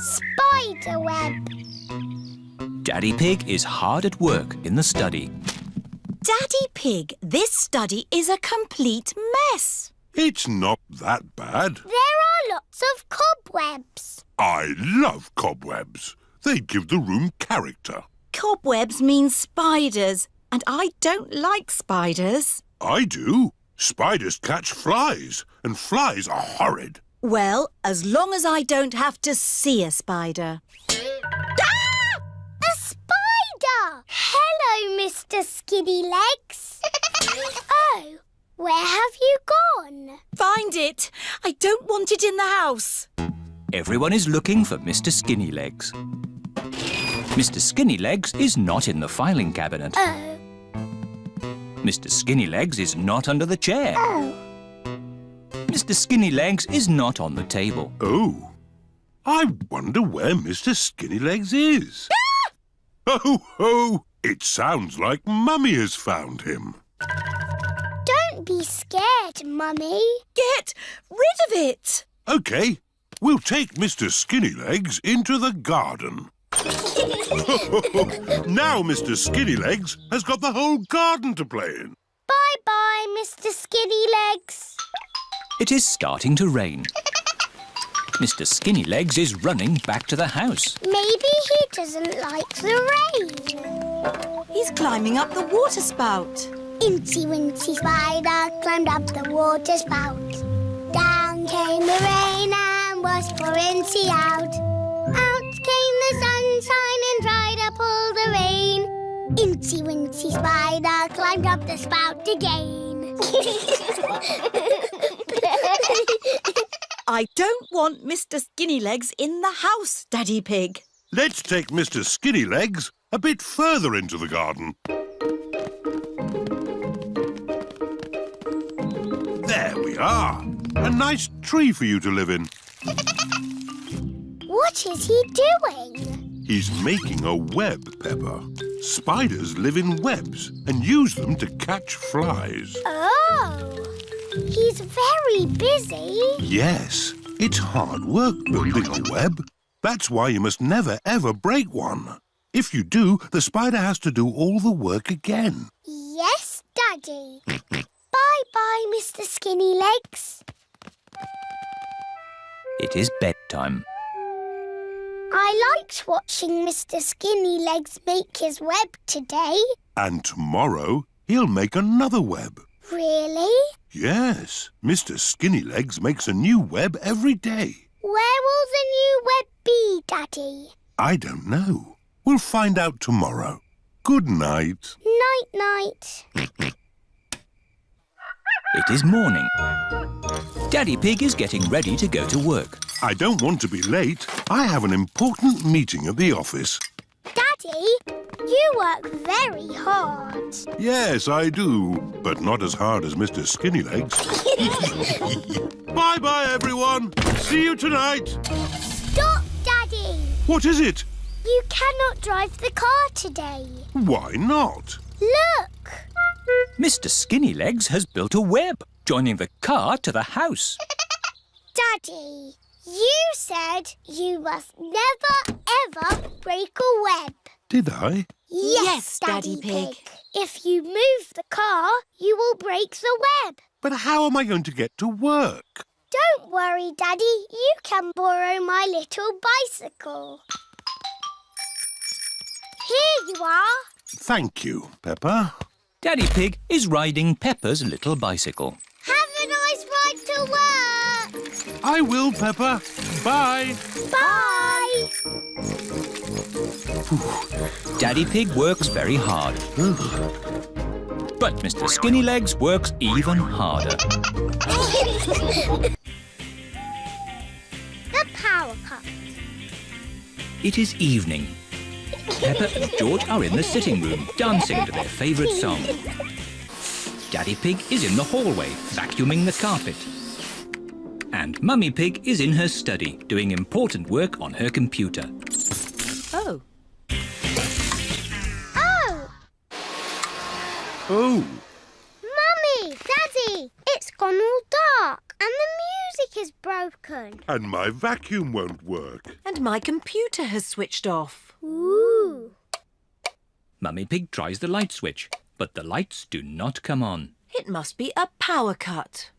Spider web. Daddy Pig is hard at work in the study. Daddy Pig, this study is a complete mess. It's not that bad. There are lots of cobwebs. I love cobwebs. They give the room character. Cobwebs mean spiders, and I don't like spiders. I do. Spiders catch flies, and flies are horrid. Well, as long as I don't have to see a spider. A spider! Hello, Mr. Skinny Legs. Oh, where have you gone? Find it! I don't want it in the house. Everyone is looking for Mr. Skinny Legs. Mr. Skinny Legs is not in the filing cabinet. Oh. Mr. Skinny Legs is not under the chair. Oh. Mr. Skinny Legs is not on the table. Oh, I wonder where Mr. Skinny Legs is. Oh, ho! It sounds like Mummy has found him. Don't be scared, Mummy. Get rid of it! OK, we'll take Mr. Skinny Legs into the garden. Now Mr. Skinny Legs has got the whole garden to play in. Bye-bye, Mr. Skinny Legs. It is starting to rain. Mr. Skinny Legs is running back to the house. Maybe he doesn't like the rain. He's climbing up the water spout. Incy Wincy Spider climbed up the water spout. Down came the rain and was for Incy out. Out came the sunshine and dried up all the rain. Incy Wincy Spider climbed up the spout again. I don't want Mr. Skinny Legs in the house, Daddy Pig. Let's take Mr. Skinny Legs a bit further into the garden. There we are. A nice tree for you to live in. What is he doing? He's making a web, Peppa. Spiders live in webs and use them to catch flies. Oh, he's very busy. Yes, it's hard work building a web. That's why you must never, ever break one. If you do, the spider has to do all the work again. Yes, Daddy. Bye-bye, Mr. Skinny Legs. It is bedtime. I liked watching Mr. Skinny Legs make his web today. And tomorrow, he'll make another web. Really? Yes, Mr. Skinny Legs makes a new web every day. Where will the new web be, Daddy? I don't know. We'll find out tomorrow. Good night. Night-night. It is morning. Daddy Pig is getting ready to go to work. I don't want to be late. I have an important meeting at the office. Daddy, you work very hard. Yes, I do, but not as hard as Mr. Skinny Legs. Bye-bye, everyone. See you tonight. Stop, Daddy. What is it? You cannot drive the car today. Why not? Look. Mr. Skinny Legs has built a web, joining the car to the house. Daddy, you said you must never, ever break a web. Did I? Yes, Daddy Pig. If you move the car, you will break the web. But how am I going to get to work? Don't worry, Daddy. You can borrow my little bicycle. Here you are. Thank you, Peppa. Daddy Pig is riding Peppa's little bicycle. Have a nice ride to work. I will, Peppa. Bye. Bye. Daddy Pig works very hard. But Mr. Skinny Legs works even harder. The power cut. It is evening. Peppa and George are in the sitting room, dancing to their favourite song. Daddy Pig is in the hallway, vacuuming the carpet. And Mummy Pig is in her study, doing important work on her computer. Oh. Oh! Oh, Mummy, Daddy, it's gone all dark and the music is broken. And my vacuum won't work. And my computer has switched off. Ooh. Mummy Pig tries the light switch, but the lights do not come on. It must be a power cut.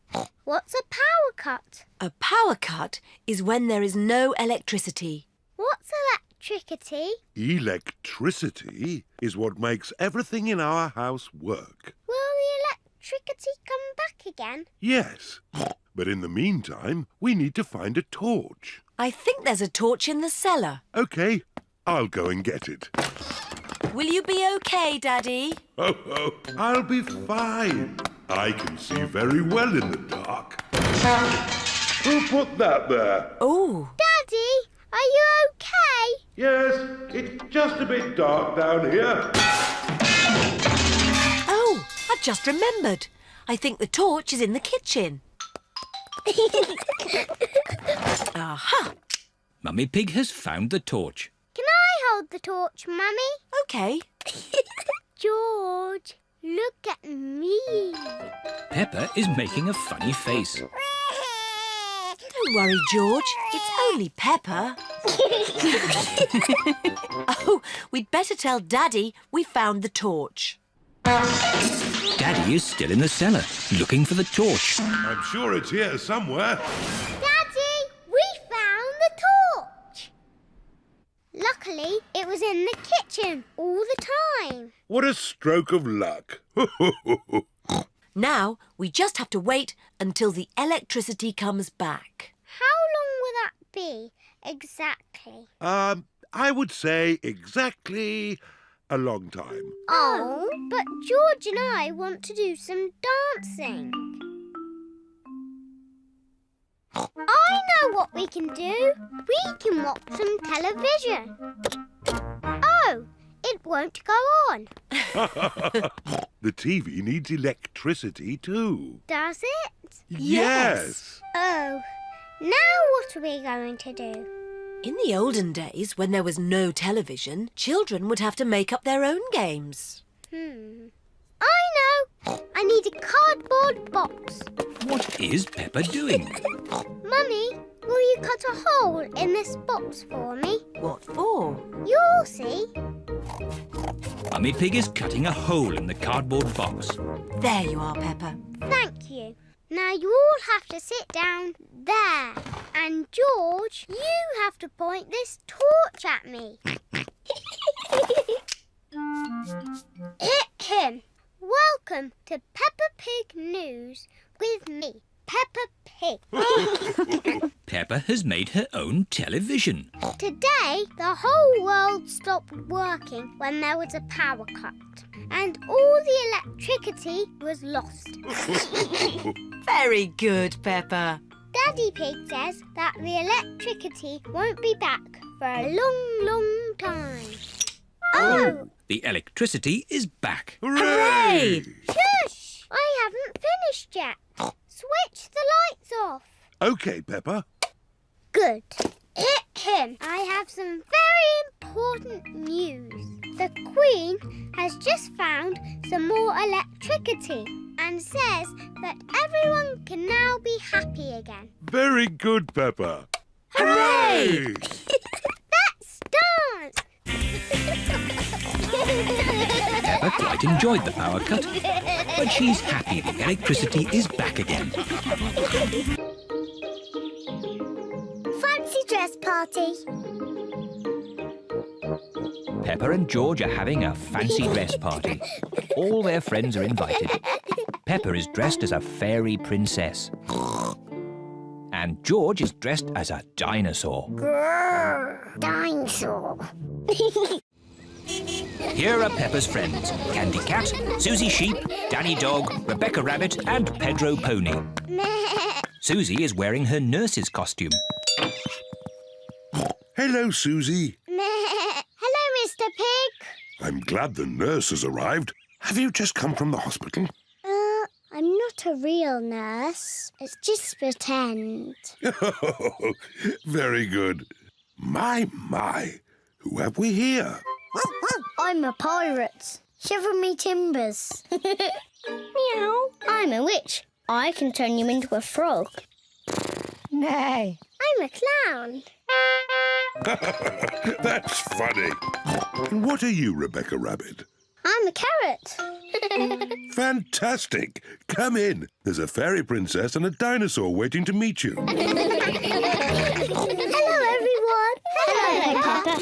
What's a power cut? A power cut is when there is no electricity. What's electricity? Electricity is what makes everything in our house work. Will the electricity come back again? Yes, but in the meantime, we need to find a torch. I think there's a torch in the cellar. OK, I'll go and get it. Will you be okay, Daddy? Oh, I'll be fine. I can see very well in the dark. Who put that there? Oh. Daddy, are you okay? Yes, it's just a bit dark down here. Oh, I've just remembered. I think the torch is in the kitchen. Aha! Mummy Pig has found the torch. Can I hold the torch, Mummy? OK. George, look at me. Peppa is making a funny face. Don't worry, George. It's only Peppa. Oh, we'd better tell Daddy we found the torch. Daddy is still in the cellar, looking for the torch. I'm sure it's here somewhere. Daddy, we found the torch. Luckily, it was in the kitchen all the time. What a stroke of luck. Now we just have to wait until the electricity comes back. How long will that be, exactly? I would say exactly a long time. Oh, but George and I want to do some dancing. I know what we can do. We can watch some television. Oh, it won't go on. The TV needs electricity too. Does it? Yes. Oh, now what are we going to do? In the olden days, when there was no television, children would have to make up their own games. I know. I need a cardboard box. What is Peppa doing? Mummy, will you cut a hole in this box for me? What for? You'll see. Mummy Pig is cutting a hole in the cardboard box. There you are, Peppa. Thank you. Now you all have to sit down there. And George, you have to point this torch at me. Welcome to Peppa Pig News with me, Peppa Pig. Peppa has made her own television. Today, the whole world stopped working when there was a power cut. And all the electricity was lost. Very good, Peppa. Daddy Pig says that the electricity won't be back for a long, long time. Oh! The electricity is back. Hooray! Shush! I haven't finished yet. Switch the lights off. OK, Peppa. Good. I have some very important news. The Queen has just found some more electricity and says that everyone can now be happy again. Very good, Peppa. Hooray! Let's dance! Peppa quite enjoyed the power cut, but she's happy the electricity is back again. Fancy dress party. Peppa and George are having a fancy dress party. All their friends are invited. Peppa is dressed as a fairy princess. And George is dressed as a dinosaur. Grrr, dinosaur. Here are Peppa's friends. Candy Cat, Susie Sheep, Danny Dog, Rebecca Rabbit and Pedro Pony. Susie is wearing her nurse's costume. Hello, Susie. Hello, Mr. Pig. I'm glad the nurse has arrived. Have you just come from the hospital? I'm not a real nurse. It's just pretend. Very good. My. Who have we here? I'm a pirate. Shiver me timbers. Meow. I'm a witch. I can turn you into a frog. Nay. I'm a clown. That's funny. And what are you, Rebecca Rabbit? I'm a carrot. Fantastic. Come in. There's a fairy princess and a dinosaur waiting to meet you. Hello, everyone. Hello, Peppa.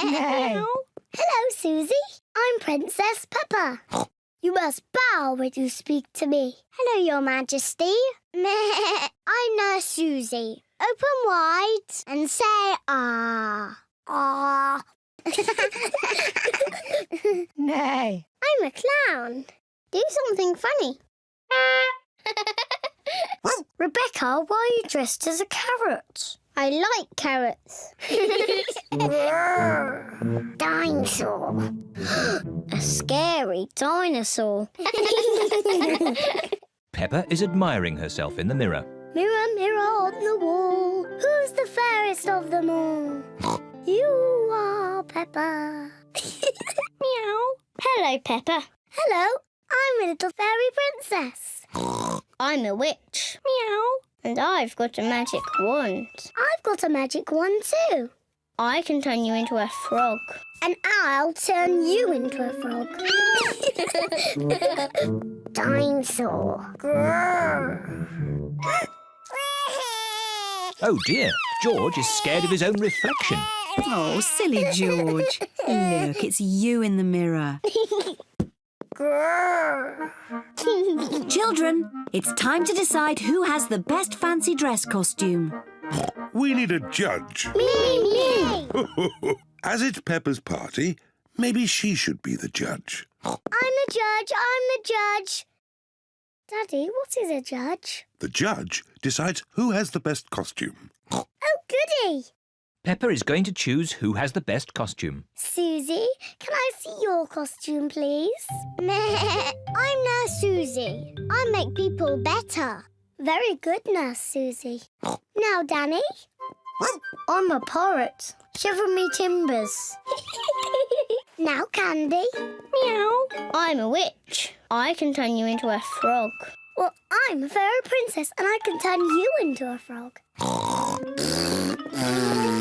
Nay. Hello, Susie. I'm Princess Peppa. You must bow when you speak to me. Hello, Your Majesty. I'm Nurse Susie. Open wide and say ah. Ah. Nay. I'm a clown. Do something funny. Rebecca, why are you dressed as a carrot? I like carrots. Dinosaur. A scary dinosaur. Peppa is admiring herself in the mirror. Mirror, mirror on the wall, who's the fairest of them all? You are Peppa. Meow. Hello, Peppa. Hello, I'm a little fairy princess. I'm a witch. Meow. And I've got a magic wand. I've got a magic wand too. I can turn you into a frog. And I'll turn you into a frog. Dinosaur. Oh dear, George is scared of his own reflection. Oh, silly George. Look, it's you in the mirror. Children, it's time to decide who has the best fancy dress costume. We need a judge. Me. As it's Peppa's party, maybe she should be the judge. I'm the judge. Daddy, what is a judge? The judge decides who has the best costume. Oh, goody. Peppa is going to choose who has the best costume. Susie, can I see your costume, please? I'm Nurse Susie. I make people better. Very good, Nurse Susie. Now, Danny. I'm a parrot. Shiver me timbers. Now, Candy. Meow. I'm a witch. I can turn you into a frog. Well, I'm a fairy princess and I can turn you into a frog.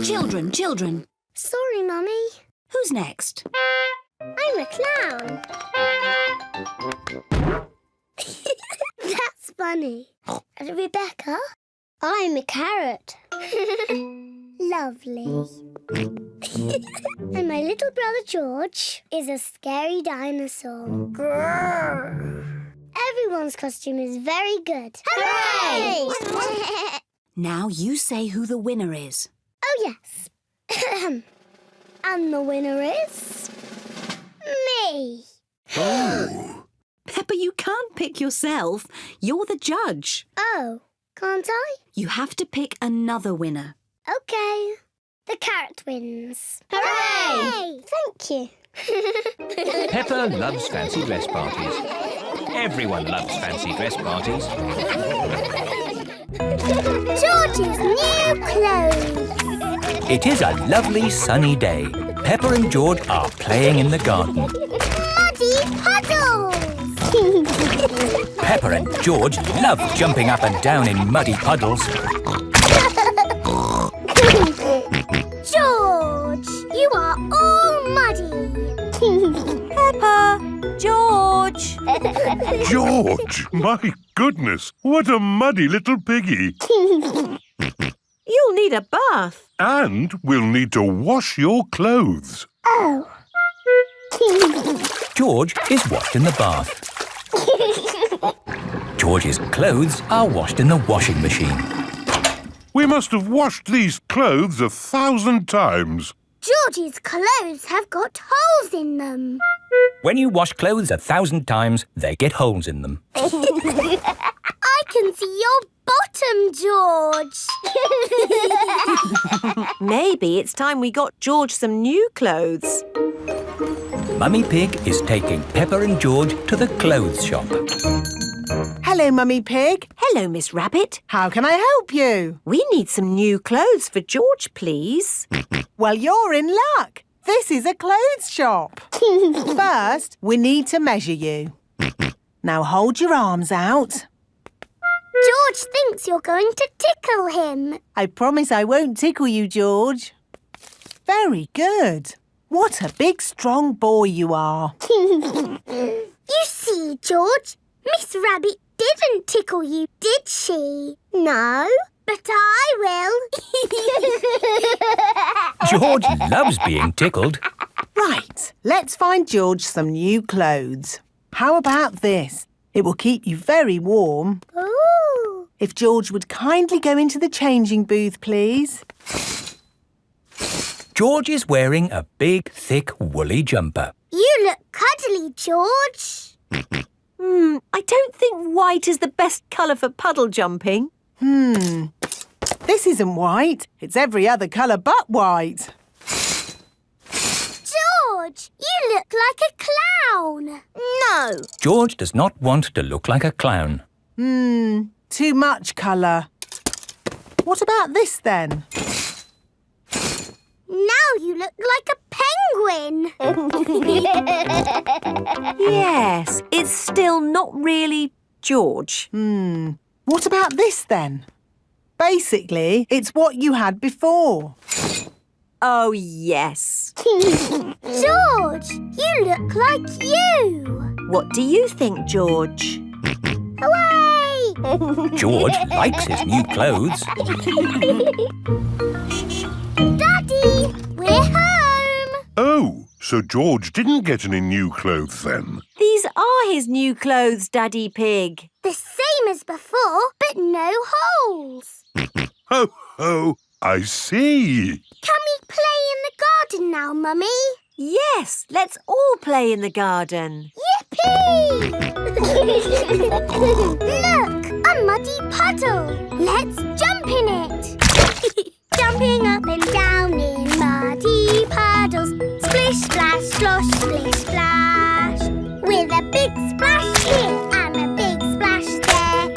Children. Sorry, Mummy. Who's next? I'm a clown. That's funny. And Rebecca? I'm a carrot. Lovely. And my little brother George is a scary dinosaur. Everyone's costume is very good. Hooray! Now you say who the winner is. Oh, yes. And the winner is... me. Oh. Peppa, you can't pick yourself. You're the judge. Oh, can't I? You have to pick another winner. OK. The carrot wins. Hooray! Thank you. Peppa loves fancy dress parties. Everyone loves fancy dress parties. George's new clothes. It is a lovely sunny day. Peppa and George are playing in the garden. Muddy puddles. Peppa and George love jumping up and down in muddy puddles. George, you are all muddy. Peppa! George! George, my goodness, what a muddy little piggy. You'll need a bath. And we'll need to wash your clothes. Oh. George is washed in the bath. George's clothes are washed in the washing machine. We must have washed these clothes 1,000 times. George's clothes have got holes in them. When you wash clothes 1,000 times, they get holes in them. I can see your bottom, George. Maybe it's time we got George some new clothes. Mummy Pig is taking Peppa and George to the clothes shop. Hello, Mummy Pig. Hello, Miss Rabbit. How can I help you? We need some new clothes for George, please. Well, you're in luck. This is a clothes shop. First, we need to measure you. Now hold your arms out. George thinks you're going to tickle him. I promise I won't tickle you, George. Very good. What a big, strong boy you are. You see, George, Miss Rabbit didn't tickle you, did she? No, but I will. George loves being tickled. Right, let's find George some new clothes. How about this? It will keep you very warm. Ooh. If George would kindly go into the changing booth, please. George is wearing a big, thick, woolly jumper. You look cuddly, George. I don't think white is the best colour for puddle jumping. This isn't white. It's every other colour but white. George, you look like a clown. No. George does not want to look like a clown. Too much colour. What about this then? Now you look like a penguin. Yes, it's still not really George. What about this then? Basically, it's what you had before. Oh, yes. George, you look like you. What do you think, George? Hooray! George likes his new clothes. Daddy, we're home. Oh, so George didn't get any new clothes then? These are his new clothes, Daddy Pig. The same as before, but no holes. Ho, ho, I see. Can we play in the garden now, Mummy? Yes, let's all play in the garden. Yippee! Look, a muddy puddle. Let's jump in it. Jumping up and down in muddy puddles. Splish, splash, slosh, splish, splash. With a big splash here and a big splash there.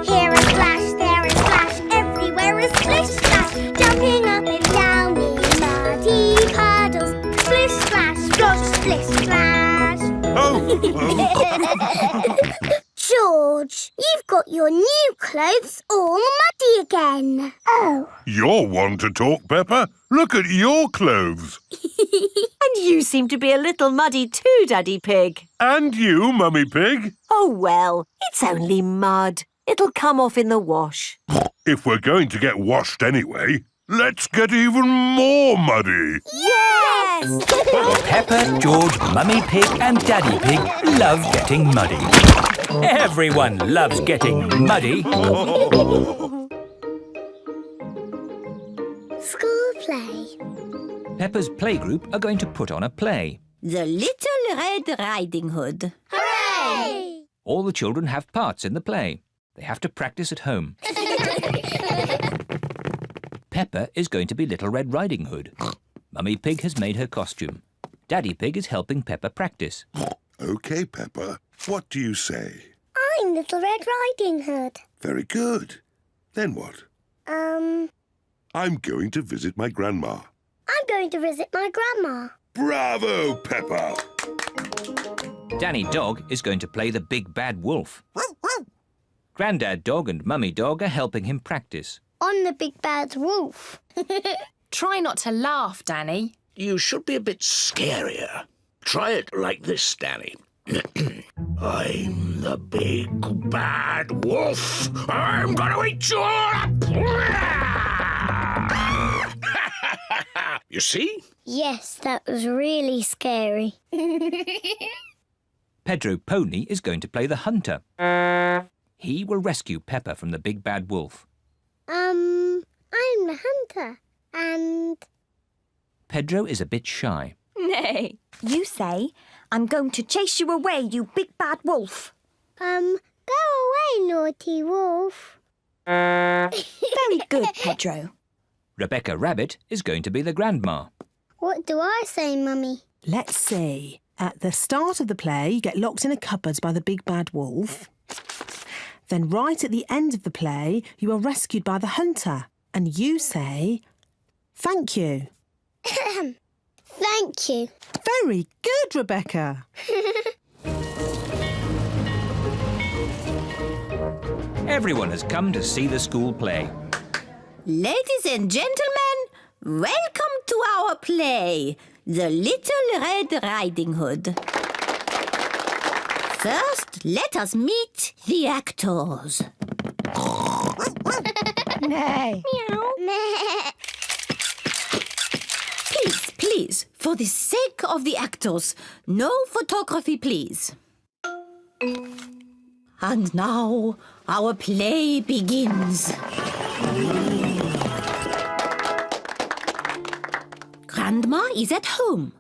Here a splash, there a splash, everywhere a splish, splash. Jumping up and down in muddy puddles. Splish, splash, slosh, splish, splash. Ho, ho. George, you've got your new clothes all muddy again. Oh. You're one to talk, Peppa. Look at your clothes. And you seem to be a little muddy too, Daddy Pig. And you, Mummy Pig. Oh, well, it's only mud. It'll come off in the wash. If we're going to get washed anyway, let's get even more muddy. Yes! Peppa, George, Mummy Pig and Daddy Pig love getting muddy. Everyone loves getting muddy. School play. Peppa's playgroup are going to put on a play. The Little Red Riding Hood. Hooray! All the children have parts in the play. They have to practice at home. Peppa is going to be Little Red Riding Hood. Mummy Pig has made her costume. Daddy Pig is helping Peppa practice. OK, Peppa. What do you say? I'm Little Red Riding Hood. Very good. Then what? I'm going to visit my grandma. I'm going to visit my grandma. Bravo, Peppa! Danny Dog is going to play the big bad wolf. Grandad Dog and Mummy Dog are helping him practice. On the big bad wolf. Try not to laugh, Danny. You should be a bit scarier. Try it like this, Danny. I'm the big bad wolf. I'm gonna eat you all up. You see? Yes, that was really scary. Pedro Pony is going to play the hunter. He will rescue Peppa from the big bad wolf. I'm the hunter. And... Pedro is a bit shy. Nay. You say, I'm going to chase you away, you big bad wolf. Go away, naughty wolf. Very good, Pedro. Rebecca Rabbit is going to be the grandma. What do I say, Mummy? Let's see. At the start of the play, you get locked in a cupboard by the big bad wolf. Then right at the end of the play, you are rescued by the hunter. And you say, thank you. Thank you. Very good, Rebecca. Everyone has come to see the school play. Ladies and gentlemen, welcome to our play, The Little Red Riding Hood. First, let us meet the actors. Nay. Please, for the sake of the actors, no photography, please. And now, our play begins. Grandma is at home.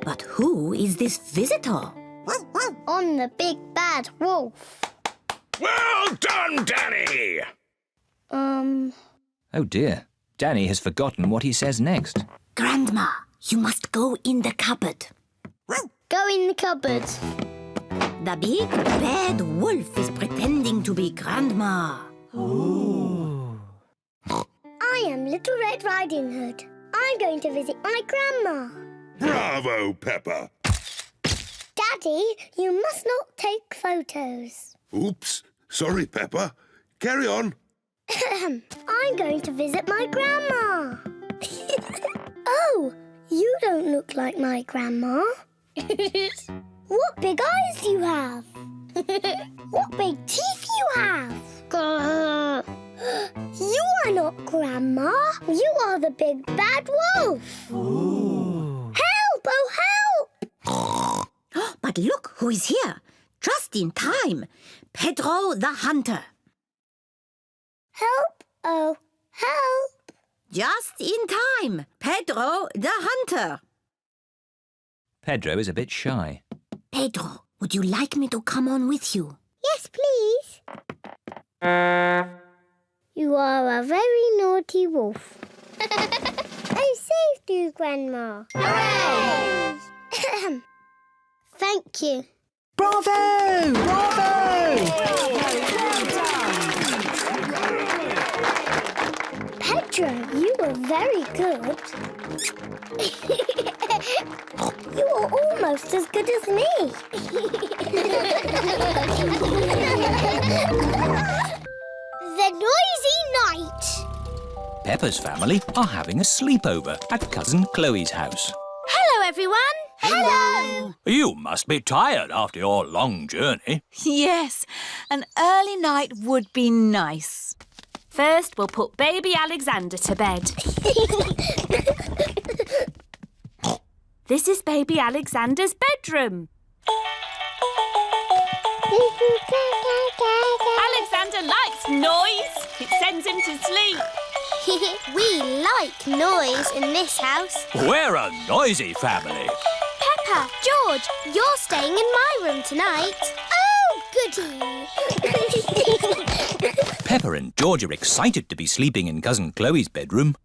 But who is this visitor? On the big bad wolf. Well done, Danny! Oh dear, Danny has forgotten what he says next. Grandma, you must go in the cupboard. Go in the cupboard. The big bad wolf is pretending to be Grandma. I am Little Red Riding Hood. I'm going to visit my grandma. Bravo, Peppa. Daddy, you must not take photos. Oops. Sorry, Peppa. Carry on. I'm going to visit my grandma. Oh, you don't look like my grandma. What big eyes you have. What big teeth you have. You are not Grandma. You are the big bad wolf. Help! Oh, help! But look who is here. Just in time. Pedro the Hunter. Help! Oh, help! Just in time. Pedro the Hunter. Pedro is a bit shy. Pedro, would you like me to come on with you? Yes, please. You are a very naughty wolf. I saved you, Grandma. Hooray! Thank you. Bravo! Bravo! Pedro, you were very good. You are almost as good as me. The Noisy Night. Peppa's family are having a sleepover at Cousin Chloe's house. Hello, everyone. Hello. You must be tired after your long journey. Yes, an early night would be nice. First, we'll put baby Alexander to bed. This is baby Alexander's bedroom. Alexander likes noise. It sends him to sleep. We like noise in this house. We're a noisy family. Peppa, George, you're staying in my room tonight. Oh, goody. Peppa and George are excited to be sleeping in Cousin Chloe's bedroom.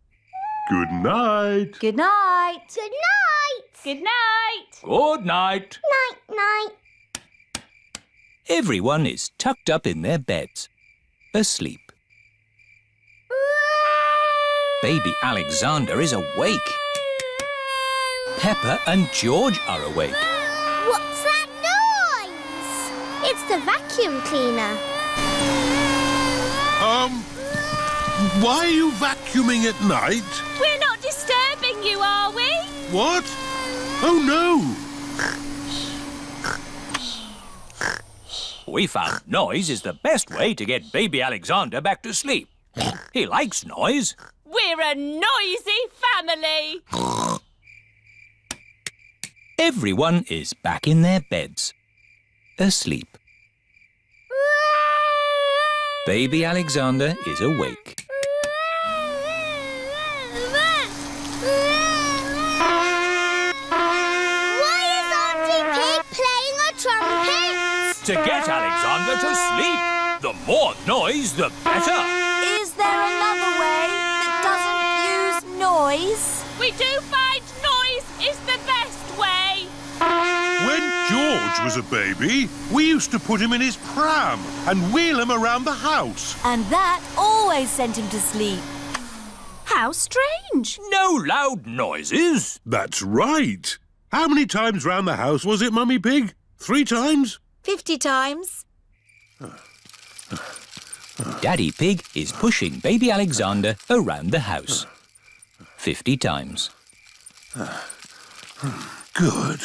Good night. Good night. Good night. Good night. Good night. Night, night. Everyone is tucked up in their beds, asleep. Baby Alexander is awake. Peppa and George are awake. What's that noise? It's the vacuum cleaner. Why are you vacuuming at night? We're not disturbing you, are we? What? Oh, no. We found noise is the best way to get baby Alexander back to sleep. He likes noise. We're a noisy family. Everyone is back in their beds, asleep. Baby Alexander is awake. Why is Auntie Pig playing a trumpet? To get Alexander to sleep. The more noise, the better. Is there another way that doesn't use noise? We do find noise is the best way. When George was a baby, we used to put him in his pram and wheel him around the house. And that always sent him to sleep. How strange. No loud noises. That's right. How many times round the house was it, Mummy Pig? 3 times? 50 times. Daddy Pig is pushing baby Alexander around the house. 50 times. Good.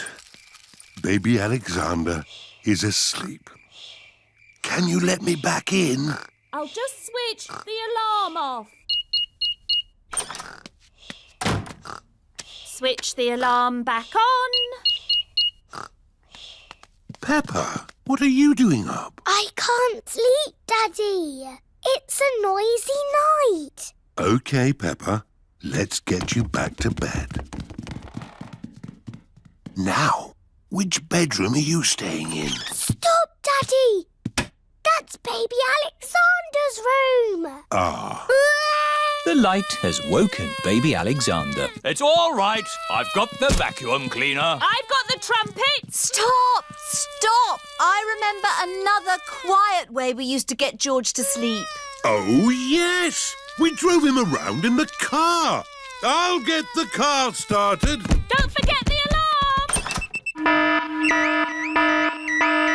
Baby Alexander is asleep. Can you let me back in? I'll just switch the alarm off. Switch the alarm back on. Peppa, what are you doing up? I can't sleep, Daddy. It's a noisy night. OK, Peppa. Let's get you back to bed. Now, which bedroom are you staying in? Stop, Daddy. That's baby Alexander's room. Ah. The light has woken baby Alexander. It's all right. I've got the vacuum cleaner. I've got the trumpet. Stop! Stop! I remember another quiet way we used to get George to sleep. Oh, yes! We drove him around in the car. I'll get the car started. Don't forget the alarm.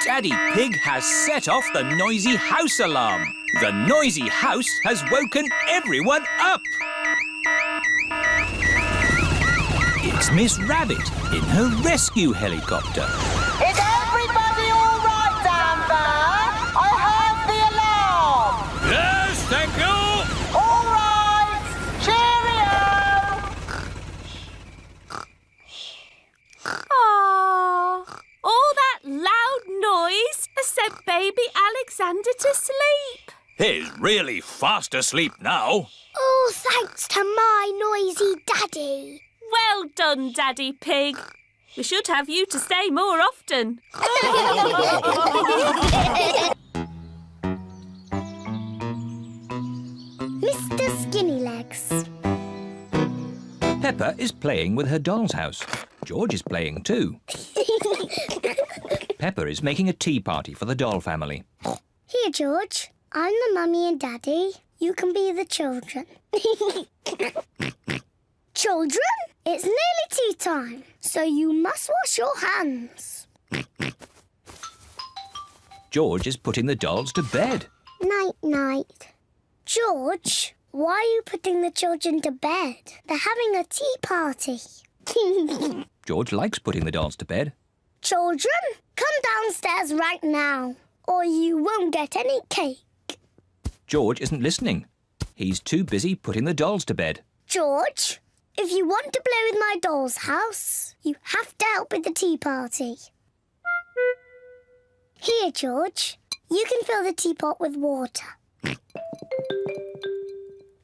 Daddy Pig has set off the noisy house alarm. The noisy house has woken everyone up. It's Miss Rabbit in her rescue helicopter. Is everybody all right down there? I heard the alarm. Yes, thank you. All right. Cheerio. Aww. All that loud noise has sent baby Alexander to sleep. He's really fast asleep now. Oh, thanks to my noisy daddy. Well done, Daddy Pig. We should have you to stay more often. Mr. Skinnylegs. Peppa is playing with her doll's house. George is playing too. Peppa is making a tea party for the doll family. Here, George. I'm the mummy and daddy. You can be the children. Children, it's nearly tea time, so you must wash your hands. George is putting the dolls to bed. Night-night. George, why are you putting the children to bed? They're having a tea party. George likes putting the dolls to bed. Children, come downstairs right now, or you won't get any cake. George isn't listening. He's too busy putting the dolls to bed. George, if you want to play with my doll's house, you have to help with the tea party. Here, George, you can fill the teapot with water.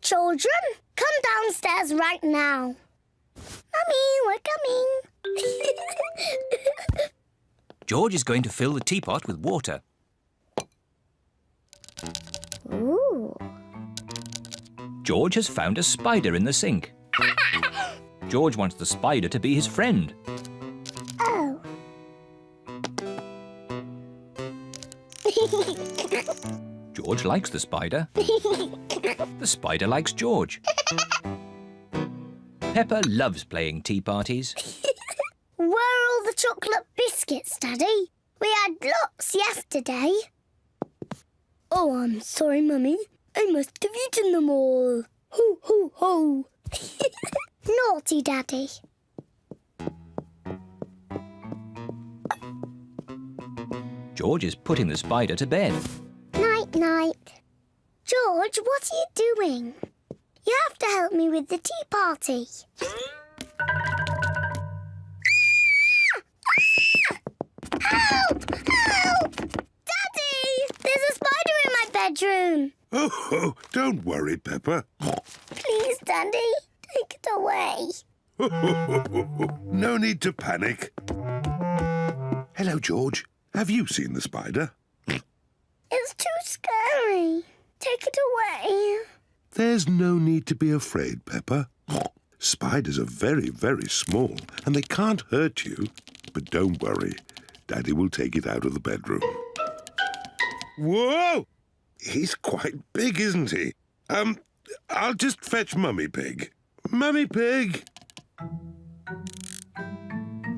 Children, come downstairs right now. Mummy, we're coming. George is going to fill the teapot with water. Ooh. George has found a spider in the sink. George wants the spider to be his friend. Oh. George likes the spider. The spider likes George. Peppa loves playing tea parties. Where are all the chocolate biscuits, Daddy? We had lots yesterday. Oh, I'm sorry, Mummy. I must have eaten them all. Ho, ho, ho. Naughty Daddy. George is putting the spider to bed. Night-night. George, what are you doing? You have to help me with the tea party. Help! Help! Daddy! There's a spider in my bedroom. Oh, don't worry, Peppa. Please, Daddy, take it away. No need to panic. Hello, George. Have you seen the spider? It's too scary. Take it away. There's no need to be afraid, Peppa. Spiders are very, very small and they can't hurt you. But don't worry. Daddy will take it out of the bedroom. Whoa! He's quite big, isn't he? I'll just fetch Mummy Pig. Mummy Pig!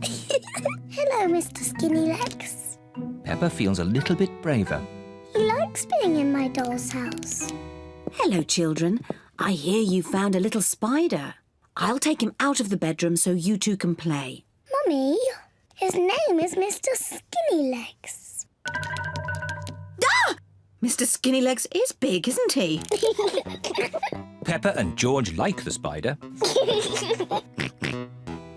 Hello, Mr. Skinnylegs. Peppa feels a little bit braver. You like likes being in my doll's house. Hello, children. I hear you found a little spider. I'll take him out of the bedroom so you two can play. Mummy, his name is Mr. Skinnylegs. Ah! Mr. Skinnylegs is big, isn't he? Peppa and George like the spider.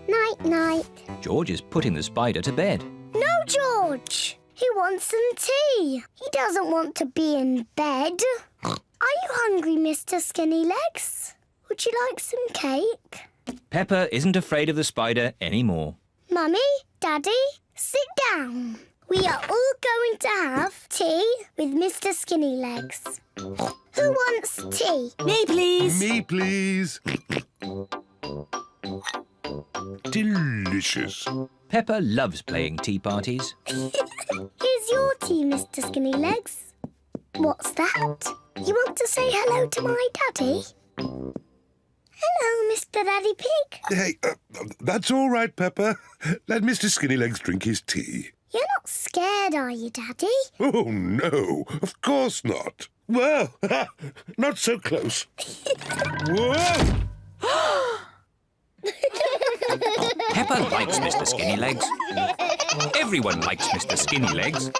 Night-night. George is putting the spider to bed. No, George. He wants some tea. He doesn't want to be in bed. Are you hungry, Mr. Skinnylegs? Would you like some cake? Peppa isn't afraid of the spider anymore. Mummy, Daddy, sit down. We are all going to have tea with Mr. Skinnylegs. Who wants tea? Me, please. Me, please. Delicious. Peppa loves playing tea parties. Here's your tea, Mr. Skinnylegs. What's that? You want to say hello to my daddy? Hello, Mr. Daddy Pig. Hey, that's all right, Peppa. Let Mr. Skinnylegs drink his tea. You're not scared, are you, Daddy? Oh, no, of course not. Well, not so close. Whoa! Peppa likes Mr. Skinnylegs. Everyone likes Mr. Skinnylegs.